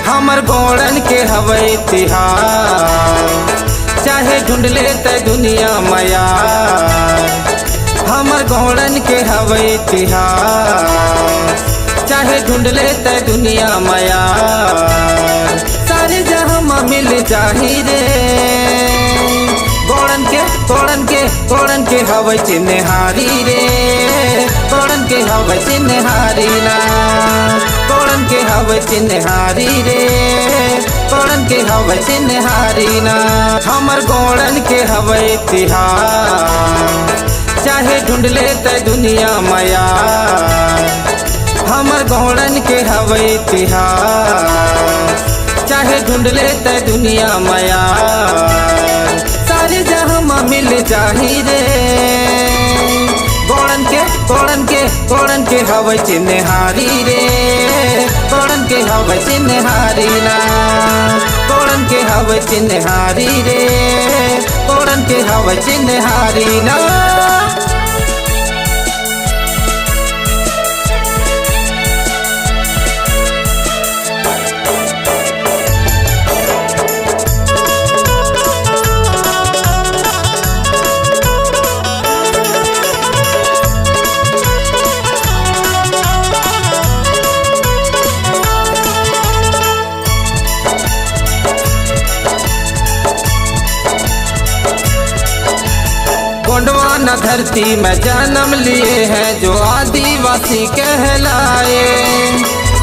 हमर गोड़न के हवे इतिहास, चाहे ढूंढ ले ते दुनिया माया। हमर गोड़न के हवे इतिहास, चाहे ढूंढ ले ते दुनिया माया। सारे जहां में मिल जाही रे, गोड़न के हवे चिन्हारी रे, गोड़न के हवे चिन्हारी ना, गोड़न के हवे चिन्हारी रे, गोड़न के हवे चिन्हारी ना। हमर गोड़न के हवे इतिहास, चाहे ढूंढ ले ते दुनिया माया। हमर गोड़न के हवे इतिहास, चाहे ढूंढ ले ते दुनिया माया। सारे जहां में मिल जाही रे, गोड़न के हवे चिन्हारी रे, गोड़न के हवे चिन्हारी ना, गोड़न के हवे चिन्हारी रे, गोड़न के हवे चिन्हारी ना। गोंडवाना धरती में जन्म लिए हैं जो आदिवासी कहलाए।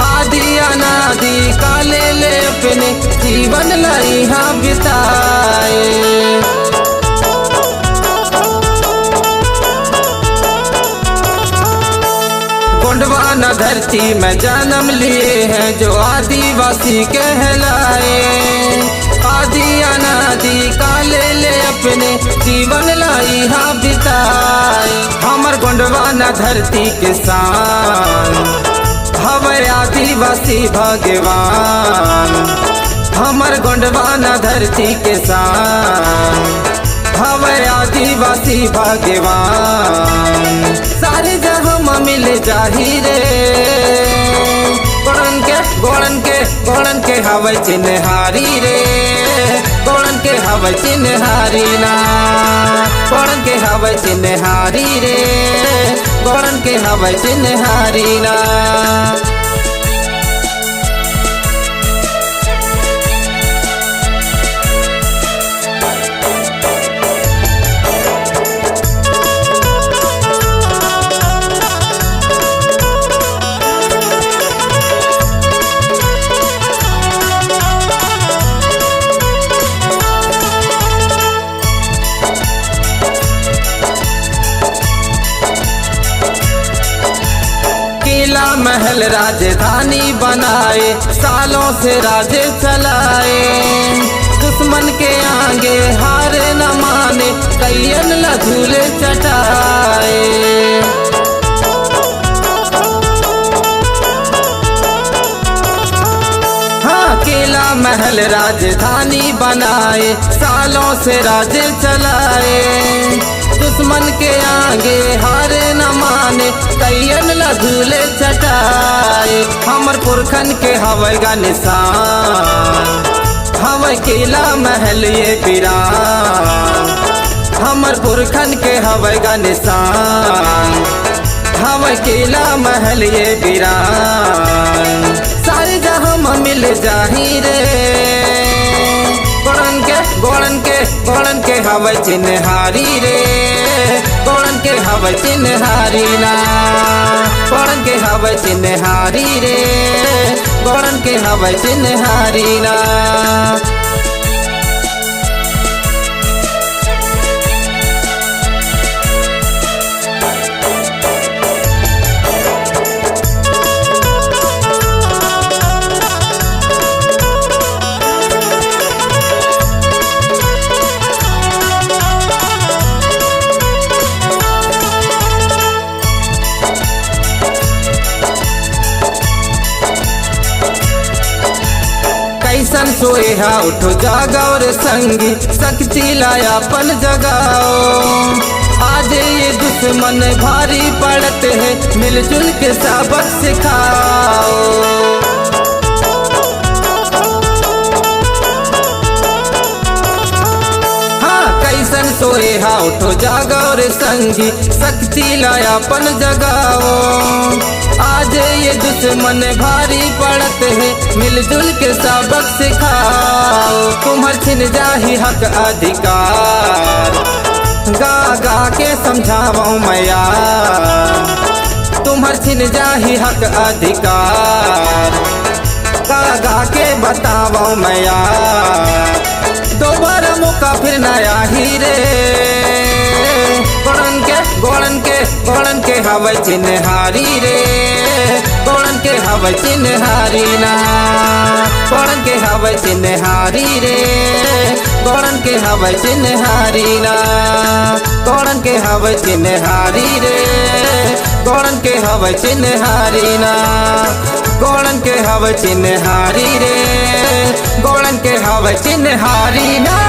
आदि अनादि काले ले अपने जीवन यहाँ बिताए। गोंडवाना धरती में जन्म लिए हैं जो आदिवासी कहलाए। आदि अनादि काले ले अपने जीवन यहाँ बिताए। हमर गोंडवाना धरती किसान हवे आदिवासी भगवान। हमर गोंडवाना धरती किसान हवे आदिवासी भगवान। सारे जहां में मिल जाही रे, गोड़न के हवे चिन्हारी रे, गोड़न के हवे चिन्हारी ना, गोड़न के हवे चिन्हारी रे, गोड़न के हवे चिन्हारी ना। महल राजधानी बनाए, सालों से राजे चलाए। दुश्मन के आगे हार न माने, कैयन ल झूले चटाए। हाँ, किला महल राजधानी बनाए, सालों से राजे चलाए। दुश्मन के आगे हार न माने, कैयन ल झूले चटाए। हमर पुरखन के हवे गा निशान, हवे किला महल ये वीरान। हमर पुरखन के हवे गा निशान, हवे किला महल ये वीरान। सारे जहां में मिल जाही रे, गोड़न के हवे चिन्हारी रे, गोड़न के हवे चिन्हारी ना, गोड़न के हवे चिन्हारी रे, गोड़न के हवे चिन्हारी ना। कैसन सोए हा उठो जागाओ रे संगी, शक्ति लाया पन जगाओ। आज ये दुश्मन भारी पड़ते हैं, मिलजुल के सबक सिखाओ। कैसन सोए हा उठो जागाओ रे संगी, शक्ति लाया पन जगाओ। आज ये दुश्मन भारी पड़ते हैं, मिलजुल के सबक सिखाओ। तुम्हार छिन जाही हक अधिकार, गा गा के समझाओ मैया। तुम्हार छिन जाही हक अधिकार, गा गा के बताओ मैया। दोबारा मौका फिर नया ही रे, गोड़न के हवै चिन्हारी रे, गोड़न के हवै चिन्हारी ना, गोड़न के हवै चिन्हारी रे, गोड़न के हवै चिन्हारी ना, गोड़न के हवै चिन्हारी रे, गोड़न के हवै चिन्हारी ना, गोड़न के हवै चिन्हारी रे, गोड़न के हवै चिन्हारी ना।